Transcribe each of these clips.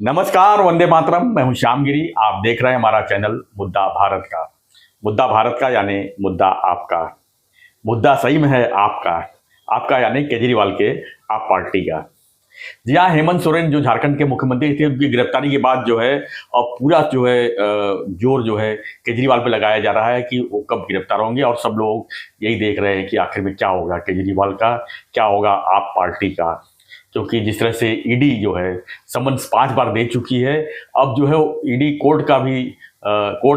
नमस्कार, वंदे मातरम। मैं हूं श्यामगिरी। आप देख रहे हैं हमारा चैनल मुद्दा भारत का। मुद्दा भारत का यानी मुद्दा आपका। मुद्दा सही में है आपका। आपका यानी केजरीवाल के आप पार्टी का। जी हाँ, हेमंत सोरेन जो झारखंड के मुख्यमंत्री थे, उनकी गिरफ्तारी के बाद जो है अब पूरा जो है जोर जो है केजरीवाल पे लगाया जा रहा है कि वो कब गिरफ्तार होंगे। और सब लोग यही देख रहे हैं कि आखिर में क्या होगा केजरीवाल का, क्या होगा आप पार्टी का। क्योंकि जिस तरह से ईडी जो है समन्स 5 बार दे चुकी है, अब जो है ईडी कोर्ट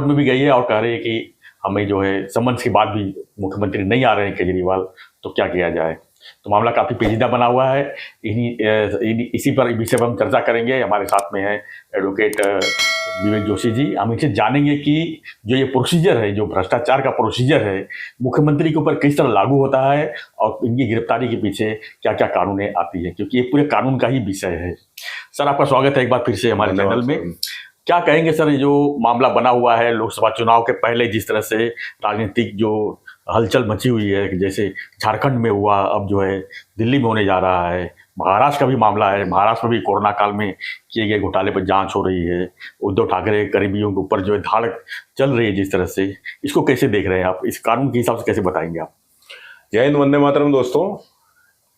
में भी गई है और कह रही है कि हमें जो है समन्स के बाद भी मुख्यमंत्री नहीं आ रहे हैं केजरीवाल, तो क्या किया जाए। तो मामला काफ़ी पेचीदा बना हुआ है। इसी पर विषय पर हम चर्चा करेंगे। हमारे साथ में है एडवोकेट विवेक जोशी जी। हम इनसे जानेंगे कि जो ये प्रोसीजर है, जो भ्रष्टाचार का प्रोसीजर है, मुख्यमंत्री के ऊपर किस तरह लागू होता है और इनकी गिरफ्तारी के पीछे क्या क्या कानूनें आती है, क्योंकि ये पूरे कानून का ही विषय है। सर, आपका स्वागत है एक बार फिर से हमारे चैनल में। क्या कहेंगे सर, ये जो मामला बना हुआ है लोकसभा चुनाव के पहले, जिस तरह से राजनीतिक जो हलचल मची हुई है, जैसे झारखंड में हुआ, अब जो है दिल्ली में होने जा रहा है, महाराष्ट्र का भी मामला है, महाराष्ट्र में भी कोरोना काल में किए गए घोटाले पर जांच हो रही है, उद्धव ठाकरे करीबियों के ऊपर जो है धाड़ चल रही है, जिस तरह से इसको कैसे देख रहे हैं आप, इस कानून के हिसाब से कैसे बताएंगे आप। जय हिंद, वंदे मातरम। दोस्तों,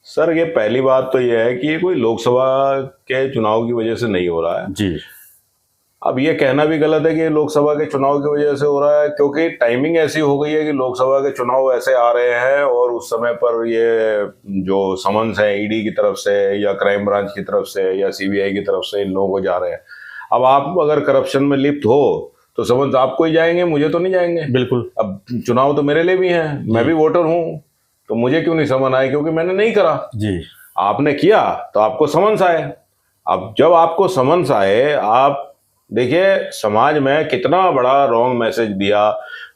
सर ये पहली बात तो यह है कि ये कोई लोकसभा के चुनाव की वजह से नहीं हो रहा है जी। अब ये कहना भी गलत है कि लोकसभा के चुनाव की वजह से हो रहा है, क्योंकि टाइमिंग ऐसी हो गई है कि लोकसभा के चुनाव ऐसे आ रहे हैं और उस समय पर ये जो समन्स है ईडी की तरफ से या क्राइम ब्रांच की तरफ से या सीबीआई की तरफ से इन लोगों को जा रहे हैं। अब आप अगर करप्शन में लिप्त हो तो समन्स आपको ही जाएंगे, मुझे तो नहीं जाएंगे। बिल्कुल। अब चुनाव तो मेरे लिए भी है, मैं भी वोटर हूँ, तो मुझे क्यों नहीं समन आए? क्योंकि मैंने नहीं करा। जी। आपने किया तो आपको समन्स आए। अब जब आपको समन्स आए, आप देखिए समाज में कितना बड़ा रॉन्ग मैसेज दिया।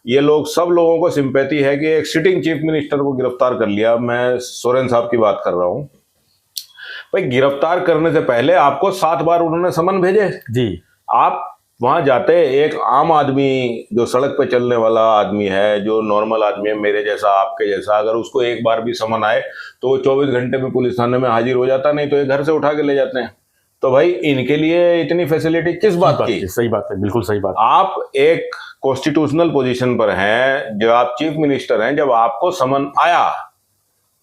ये लोग, सब लोगों को सिंपैथी है कि एक सिटिंग चीफ मिनिस्टर को गिरफ्तार कर लिया। मैं सोरेन साहब की बात कर रहा हूं। भाई, गिरफ्तार करने से पहले आपको 7 बार उन्होंने समन भेजे। जी। आप वहां जाते, एक आम आदमी जो सड़क पे चलने वाला आदमी है, जो नॉर्मल आदमी है, मेरे जैसा आपके जैसा, अगर उसको एक बार भी समन आए तो वो 24 घंटे में पुलिस थाने में हाजिर हो जाता, नहीं तो ये घर से उठा के ले जाते हैं। तो भाई, इनके लिए इतनी फैसिलिटी किस बात की? सही बात है, बिल्कुल सही बात। आप एक कॉन्स्टिट्यूशनल पोजीशन पर हैं, जब आप चीफ मिनिस्टर हैं, जब आपको समन आया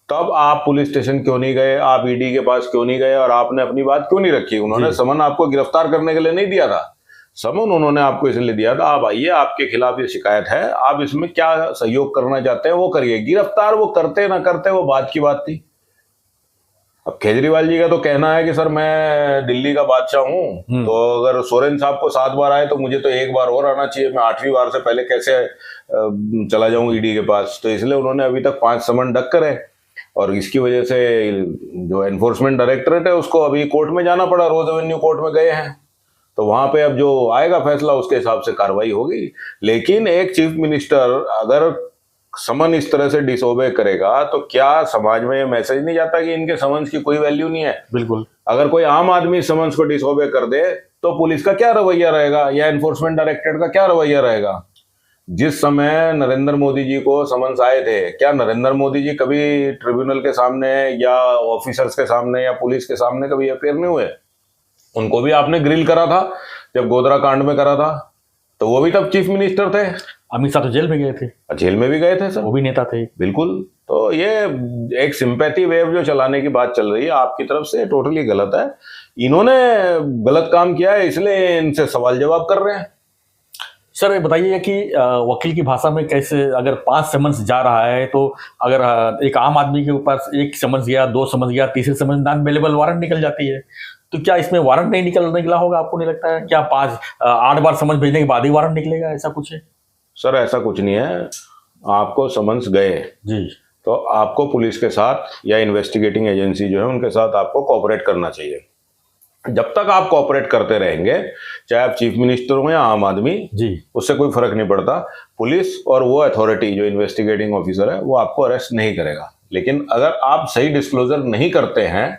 तब आप पुलिस स्टेशन क्यों नहीं गए? आप ईडी के पास क्यों नहीं गए और आपने अपनी बात क्यों नहीं रखी? उन्होंने समन आपको गिरफ्तार करने के लिए नहीं दिया था, समन उन्होंने आपको इसलिए दिया था, आप आइए, आपके खिलाफ ये शिकायत है, आप इसमें क्या सहयोग करना चाहते हैं वो करिए। गिरफ्तार वो करते ना करते वो बात की बात थी। अब केजरीवाल जी का तो कहना है कि सर मैं दिल्ली का बादशाह हूं, तो अगर सोरेन साहब को 7 बार आए तो मुझे तो एक बार और आना चाहिए, मैं 8वीं बार से पहले कैसे चला जाऊं ईडी के पास? तो इसलिए उन्होंने अभी तक 5 समन डक करे और इसकी वजह से जो एनफोर्समेंट डायरेक्टरेट है उसको अभी कोर्ट में जाना पड़ा। रोज एवेन्यू कोर्ट में गए हैं, तो वहां पे अब जो आएगा फैसला उसके हिसाब से कार्रवाई होगी। लेकिन एक चीफ मिनिस्टर अगर समन इस तरह से डिसोबे करेगा तो क्या समाज में ये मैसेज नहीं जाता कि इनके समन्स की कोई वैल्यू नहीं है? बिल्कुल। अगर कोई आम आदमी समन्स को डिसोबे कर दे तो पुलिस का क्या रवैया रहेगा या एनफोर्समेंट डायरेक्टरेट का क्या रवैया रहेगा? जिस समय नरेंद्र मोदी जी को समन्स आए थे, क्या नरेंद्र मोदी जी कभी ट्रिब्यूनल के सामने या ऑफिसर्स के सामने या पुलिस के सामने कभी अपेयर नहीं हुए? उनको भी आपने ग्रिल करा था जब गोधरा कांड में करा था, तो वो भी तब चीफ मिनिस्टर थे। अमित शाह तो जेल में गए थे। जेल में भी गए थे सर, वो भी नेता थे। बिल्कुल। तो ये एक सिंपैथी वेव जो चलाने की बात चल रही है आपकी तरफ से, टोटली गलत है। इन्होंने गलत काम किया है, इसलिए इनसे सवाल जवाब कर रहे हैं। सर, ये बताइए कि वकील की भाषा में कैसे, अगर 5 समन्स जा रहा है तो अगर एक आम आदमी के ऊपर 1 समन्स गया, 2 समन्स गया, तीसरे समन्स नॉन अवेलेबल वारंट निकल जाती है, तो क्या इसमें वारंट नहीं निकला होगा? आपको नहीं लगता है क्या 8 बार समन्स भेजने के बाद ही वारंट निकलेगा? ऐसा कुछ है? सर ऐसा कुछ नहीं है। आपको समन्स गए जी, तो आपको पुलिस के साथ या इन्वेस्टिगेटिंग एजेंसी जो है उनके साथ आपको कोऑपरेट करना चाहिए। जब तक आप कोऑपरेट करते रहेंगे, चाहे आप चीफ मिनिस्टर हो या आम आदमी जी, उससे कोई फर्क नहीं पड़ता। पुलिस और वो अथॉरिटी जो इन्वेस्टिगेटिंग ऑफिसर है वो आपको अरेस्ट नहीं करेगा। लेकिन अगर आप सही डिस्क्लोजर नहीं करते हैं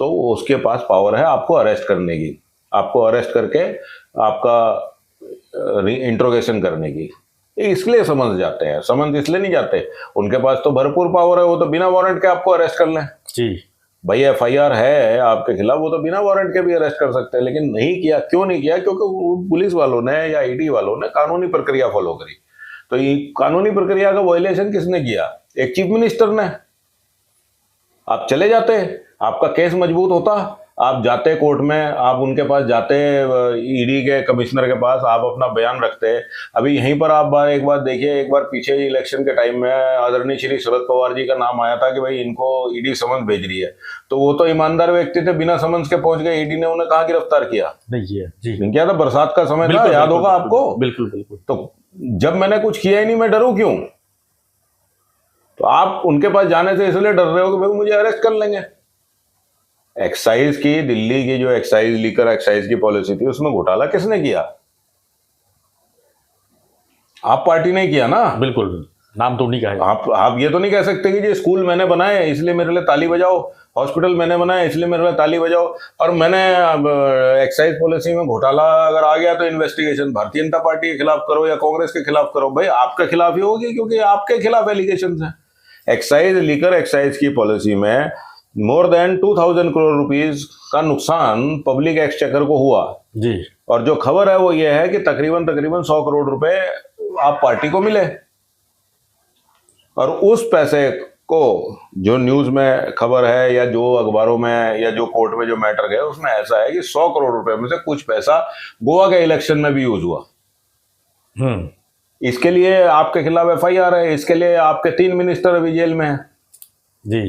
तो उसके पास पावर है आपको अरेस्ट करने की, आपको अरेस्ट करके आपका इंट्रोगेशन करने की। इसलिए समन्स जाते हैं, समन्स इसलिए नहीं जाते, उनके पास तो भरपूर पावर है, वो तो बिना वारंट के आपको अरेस्ट कर लें। जी। भाई एफआईआर है आपके खिलाफ, वो तो बिना वारंट के भी अरेस्ट कर सकते हैं, लेकिन नहीं किया। क्यों नहीं किया? क्योंकि पुलिस वालों ने या ईडी वालों ने कानूनी प्रक्रिया फॉलो करी। तो ये कानूनी प्रक्रिया का वायलेशन किसने किया? एक चीफ मिनिस्टर ने। आप चले जाते, आपका केस मजबूत होता, आप जाते कोर्ट में, आप उनके पास जाते, ईडी के कमिश्नर के पास, आप अपना बयान रखते। अभी यहीं पर आप एक बार देखिए, एक बार पीछे इलेक्शन के टाइम में आदरणीय श्री शरद पवार जी का नाम आया था कि भाई इनको ईडी समन्स भेज रही है, तो वो तो ईमानदार व्यक्ति थे, बिना समन्स के पहुंच गए। ईडी ने उन्हें कहाँ गिरफ्तार किया? नहीं किया जी। नहीं किया था, बरसात का समय था, याद होगा आपको। बिल्कुल बिल्कुल। तो जब मैंने कुछ किया ही नहीं, मैं डरूं क्यों? तो आप उनके पास जाने से इसलिए डर रहे हो कि भाई मुझे अरेस्ट कर लेंगे। एक्साइज की, दिल्ली की जो एक्साइज, लीकर एक्साइज की पॉलिसी थी, उसमें घोटाला किसने किया? आप पार्टी ने किया ना। बिल्कुल, नाम तो उन्हीं का है। आप ये तो नहीं कह सकते कि जी स्कूल मैंने बनाए इसलिए मेरे लिए ताली बजाओ, हॉस्पिटल मैंने बनाए इसलिए मेरे लिए ताली बजाओ, और मैंने एक्साइज पॉलिसी में घोटाला अगर आ गया तो इन्वेस्टिगेशन भारतीय जनता पार्टी के खिलाफ करो या कांग्रेस के खिलाफ करो। भाई आपके खिलाफ ही होगी, क्योंकि आपके खिलाफ एलिगेशन है। एक्साइज, लीकर एक्साइज की पॉलिसी में मोर देन 2000 करोड़ रुपीस का नुकसान पब्लिक एक्सचेकर को हुआ जी। और जो खबर है वो ये है कि तकरीबन 100 करोड़ रुपए आप पार्टी को मिले। और उस पैसे को जो न्यूज में खबर है या जो अखबारों में या जो कोर्ट में जो मैटर गया, उसमें ऐसा है कि 100 करोड़ रुपए में से कुछ पैसा गोवा के इलेक्शन में भी यूज हुआ। इसके लिए आपके खिलाफ एफआईआर है, इसके लिए आपके 3 मिनिस्टर अभी जेल में हैं जी।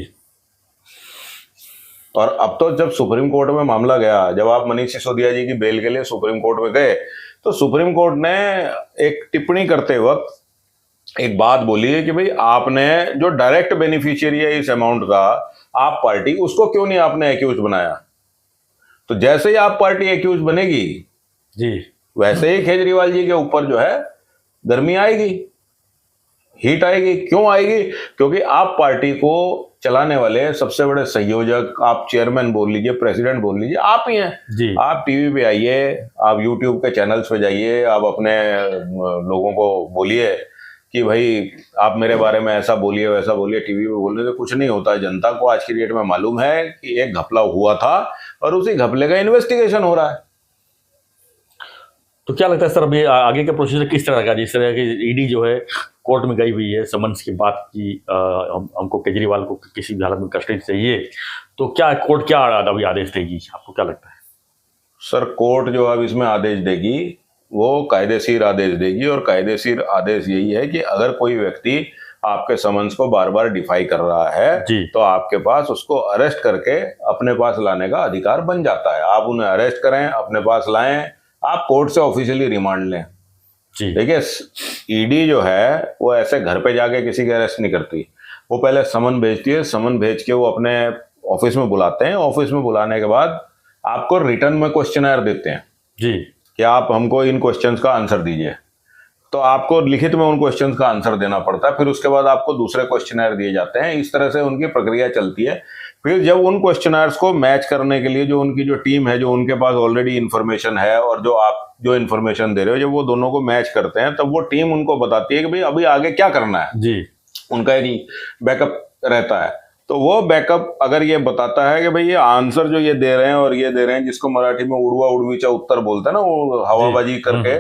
और अब तो जब सुप्रीम कोर्ट में मामला गया, जब आप मनीष सिसोदिया जी की बेल के लिए सुप्रीम कोर्ट में गए, तो सुप्रीम कोर्ट ने एक टिप्पणी करते वक्त एक बात बोली है कि भाई आपने जो डायरेक्ट बेनिफिशियरी है इस अमाउंट का, आप पार्टी, उसको क्यों नहीं आपने एक्यूज बनाया? तो जैसे ही आप पार्टी एक्यूज बनेगी जी, वैसे ही केजरीवाल जी के ऊपर जो है गर्मी आएगी, हीट आएगी। क्यों आएगी? क्योंकि आप पार्टी को चलाने वाले सबसे बड़े संयोजक, आप चेयरमैन बोल लीजिए, प्रेसिडेंट बोल लीजिए, आप ही हैं जी। आप टीवी पे आइए, आप यूट्यूब के चैनल्स पे जाइए, आप अपने लोगों को बोलिए कि भाई आप मेरे बारे में ऐसा बोलिए वैसा बोलिए। टीवी पे बोलने से कुछ नहीं होता। जनता को आज की डेट में मालूम है कि एक घपला हुआ था और उसी घपले का इन्वेस्टिगेशन हो रहा है। तो क्या लगता है सर, अभी आगे का प्रोसीजर किस तरह का? जिस तरह की ईडी जो है कोर्ट में गई हुई है समन्स की बात की, हमको केजरीवाल को किसी भी हालत में कस्टडी चाहिए, तो क्या कोर्ट क्या अभी आदेश देगी, आपको क्या लगता है? सर कोर्ट जो अब इसमें आदेश देगी वो कायदेशीर आदेश देगी, और कायदेशीर आदेश यही है कि अगर कोई व्यक्ति आपके समन्स को बार बार डिफाई कर रहा है तो आपके पास उसको अरेस्ट करके अपने पास लाने का अधिकार बन जाता है। आप उन्हें अरेस्ट करें, अपने पास लाएं, आप कोर्ट से ऑफिशियली रिमांड लें। देखिए ईडी जो है वो ऐसे घर पे जाके किसी के अरेस्ट नहीं करती, वो पहले समन भेजती है, समन भेज के वो अपने ऑफिस में बुलाते हैं, ऑफिस में बुलाने के बाद आपको रिटर्न में क्वेश्चनर देते हैं जी कि आप हमको इन क्वेश्चंस का आंसर दीजिए। तो आपको लिखित में उन क्वेश्चंस का आंसर देना पड़ता है, फिर उसके बाद आपको दूसरे क्वेश्चनर दिए जाते हैं। इस तरह से उनकी प्रक्रिया चलती है। फिर जब उन क्वेश्चनर्स को मैच करने के लिए जो उनकी जो टीम है, जो उनके पास ऑलरेडी इन्फॉर्मेशन है और जो आप जो इन्फॉर्मेशन दे रहे हो, जब वो दोनों को मैच करते हैं तब वो टीम उनको बताती है कि भाई अभी आगे क्या करना है जी। उनका एक बैकअप रहता है। तो वो बैकअप अगर ये बताता है कि भाई ये आंसर जो ये दे रहे हैं और ये दे रहे हैं, जिसको मराठी में उड़वा उड़वीचा उत्तर बोलते हैं ना, वो हवाबाजी करके,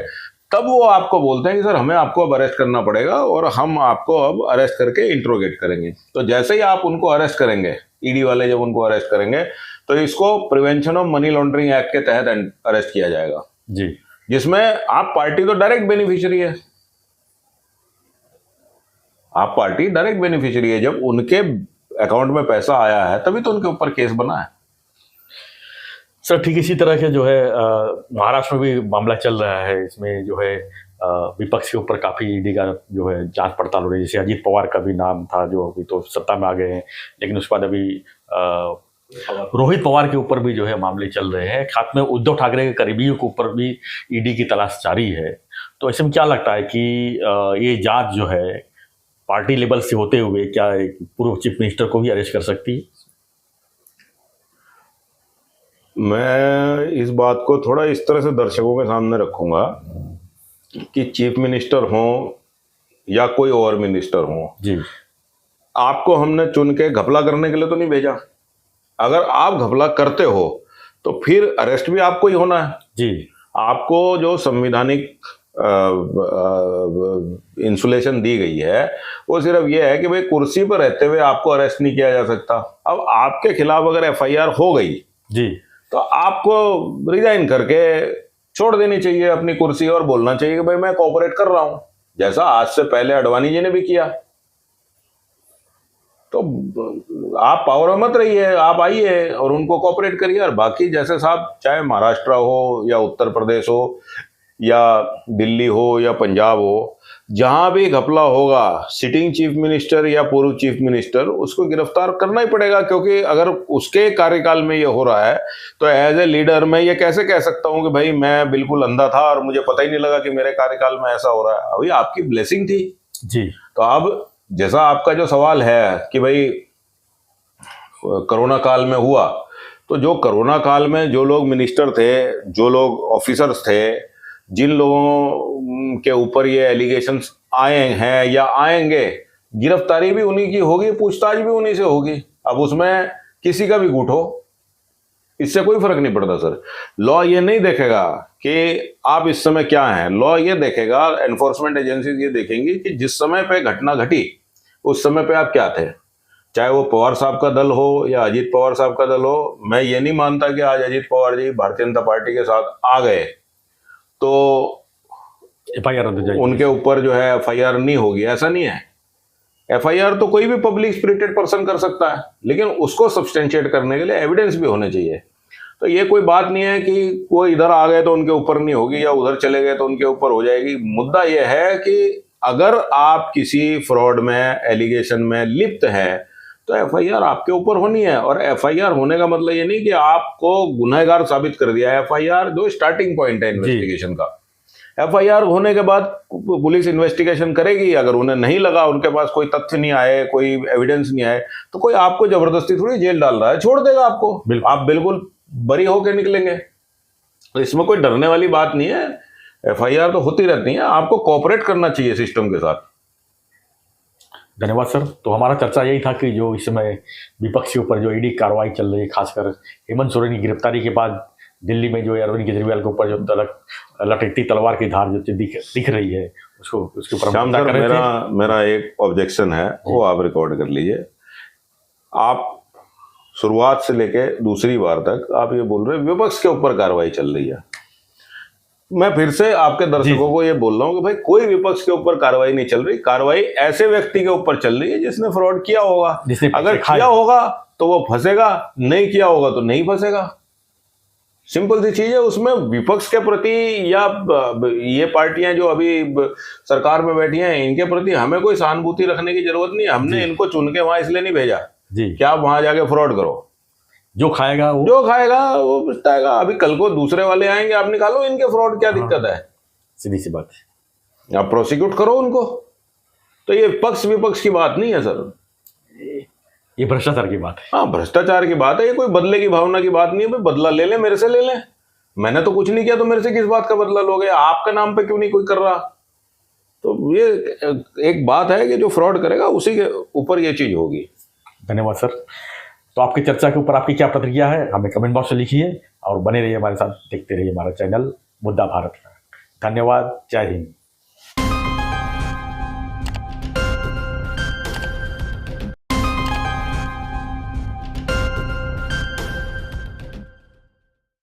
तब वो आपको बोलते हैं कि सर हमें आपको अब अरेस्ट करना पड़ेगा और हम आपको अब अरेस्ट करके इंट्रोगेट करेंगे। तो जैसे ही आप उनको अरेस्ट करेंगे, ईडी वाले जब उनको अरेस्ट करेंगे, तो इसको prevention of money laundering act के तहत अरेस्ट किया जाएगा जी, जिसमें आप पार्टी तो डायरेक्ट बेनिफिशियरी है। आप पार्टी डायरेक्ट बेनिफिशियरी है। जब उनके अकाउंट में पैसा आया है तभी तो उनके ऊपर केस बना है। सर ठीक इसी तरह के जो है महाराष्ट्र में भी मामला चल रहा है। इसमें जो है विपक्ष के ऊपर काफ़ी ईडी का जो है जांच पड़ताल हो रही है। जैसे अजीत पवार का भी नाम था, जो अभी तो सत्ता में आ गए हैं, लेकिन उसके बाद अभी रोहित पवार के ऊपर भी जो है मामले चल रहे हैं। साथ में उद्धव ठाकरे के करीबियों के ऊपर भी ईडी की तलाश जारी है। तो ऐसे में क्या लगता है कि ये जांच जो है पार्टी लेवल से होते हुए क्या पूर्व चीफ मिनिस्टर को भी अरेस्ट कर सकती है? मैं इस बात को थोड़ा इस तरह से दर्शकों के सामने रखूंगा कि चीफ मिनिस्टर हो या कोई और मिनिस्टर हो जी, आपको हमने चुन के घपला करने के लिए तो नहीं भेजा। अगर आप घपला करते हो तो फिर अरेस्ट भी आपको ही होना है। जी आपको जो संविधानिक इंसुलेशन दी गई है वो सिर्फ ये है कि भाई कुर्सी पर रहते हुए आपको अरेस्ट नहीं किया जा सकता। अब आपके खिलाफ अगर एफआईआर हो गई जी तो आपको रिजाइन करके छोड़ देनी चाहिए अपनी कुर्सी और बोलना चाहिए कि भाई मैं कोऑपरेट कर रहा हूं, जैसा आज से पहले अडवाणी जी ने भी किया। तो आप पावर में मत रहिए, आप आइए और उनको कोऑपरेट करिए। और बाकी जैसे साहब, चाहे महाराष्ट्र हो या उत्तर प्रदेश हो या दिल्ली हो या पंजाब हो, जहां भी घपला होगा सिटिंग चीफ मिनिस्टर या पूर्व चीफ मिनिस्टर उसको गिरफ्तार करना ही पड़ेगा। क्योंकि अगर उसके कार्यकाल में ये हो रहा है तो एज ए लीडर मैं ये कैसे कह सकता हूं कि भाई मैं बिल्कुल अंधा था और मुझे पता ही नहीं लगा कि मेरे कार्यकाल में ऐसा हो रहा है। अभी आपकी ब्लेसिंग थी। जी तो अब जैसा आपका जो सवाल है कि भाई कोरोना काल में हुआ, तो जो कोरोना काल में जो लोग मिनिस्टर थे, जो लोग ऑफिसर्स थे, जिन लोगों के ऊपर ये एलिगेशंस आए हैं या आएंगे, गिरफ्तारी भी उन्हीं की होगी, पूछताछ भी उन्हीं से होगी। अब उसमें किसी का भी गुट हो, इससे कोई फर्क नहीं पड़ता सर। लॉ ये नहीं देखेगा कि आप इस समय क्या हैं, लॉ ये देखेगा, एनफोर्समेंट एजेंसी ये देखेंगी कि जिस समय पे घटना घटी उस समय पे आप क्या थे। चाहे वो पवार साहब का दल हो या अजीत पवार साहब का दल हो। मैं ये नहीं मानता कि आज अजीत पवार जी भारतीय जनता पार्टी के साथ आ गए तो एफआईआर रद्द हो जाएगी, उनके ऊपर जो है एफआईआर नहीं होगी, ऐसा नहीं है। एफआईआर तो कोई भी पब्लिक स्पिरिटेड पर्सन कर सकता है, लेकिन उसको सब्सटेंशिएट करने के लिए एविडेंस भी होने चाहिए। तो ये कोई बात नहीं है कि वो इधर आ गए तो उनके ऊपर नहीं होगी या उधर चले गए तो उनके ऊपर हो जाएगी। मुद्दा यह है कि अगर आप किसी फ्रॉड में, एलिगेशन में लिप्त हैं तो एफआईआर आपके ऊपर होनी है। और एफआईआर होने का मतलब ये नहीं कि आपको गुनहगार साबित कर दिया है। एफआईआर जो स्टार्टिंग पॉइंट है इन्वेस्टिगेशन का। एफआईआर होने के बाद पुलिस इन्वेस्टिगेशन करेगी। अगर उन्हें नहीं लगा, उनके पास कोई तथ्य नहीं आए, कोई एविडेंस नहीं आए, तो कोई आपको जबरदस्ती थोड़ी जेल डाल रहा है, छोड़ देगा आपको। आप बिल्कुल बरी होकर निकलेंगे। तो इसमें कोई डरने वाली बात नहीं है। एफआईआर तो होती रहती है, आपको कोऑपरेट करना चाहिए सिस्टम के साथ। धन्यवाद सर। तो हमारा चर्चा यही था कि जो इस समय विपक्ष के ऊपर जो ईडी कार्रवाई चल रही है, खासकर हेमंत सोरेन की गिरफ्तारी के बाद दिल्ली में जो अरविंद केजरीवाल के ऊपर जो लटकती तलवार की धार जो दिख रही है, उसको उसके ऊपर श्याम सर, मेरा एक ऑब्जेक्शन है, वो आप रिकॉर्ड कर लीजिए। आप शुरुआत से लेके दूसरी बार तक आप ये बोल रहे हैं विपक्ष के ऊपर कार्रवाई चल रही है। मैं फिर से आपके दर्शकों को ये बोल रहा हूं कि भाई कोई विपक्ष के ऊपर कार्रवाई नहीं चल रही। कार्रवाई ऐसे व्यक्ति के ऊपर चल रही है जिसने फ्रॉड किया होगा। अगर किया होगा तो वो फंसेगा, नहीं किया होगा तो नहीं फंसेगा। सिंपल सी चीज है। उसमें विपक्ष के प्रति या ये पार्टियां जो अभी सरकार में बैठी हैं, इनके प्रति हमें कोई सहानुभूति रखने की जरूरत नहीं है। हमने इनको चुन के वहां इसलिए नहीं भेजा कि आप वहां जाके फ्रॉड करो। जो खाएगा वो पछताएगा। अभी कल को दूसरे वाले आएंगे, आप निकालो इनके फ्रॉड, क्या दिक्कत है? सीधी सी बात है, आप प्रोसिक्यूट करो उनको। तो ये पक्ष विपक्ष की बात नहीं है सर, ये भ्रष्टाचार की बात है। हाँ, भ्रष्टाचार की बात है। ये कोई बदले की भावना की बात नहीं है। भाई बदला ले ले, मेरे से ले ले। मैंने तो कुछ नहीं किया, तो मेरे से किस बात का बदला लोगे? आपका नाम पे क्यों नहीं कोई कर रहा? तो ये एक बात है कि जो फ्रॉड करेगा उसी के ऊपर ये चीज होगी। धन्यवाद सर। तो आपकी चर्चा के ऊपर आपकी क्या प्रतिक्रिया है, हमें कमेंट बॉक्स में लिखिए और बने रहिए हमारे साथ, देखते रहिए हमारा चैनल मुद्दा भारत का। धन्यवाद। जय हिंद।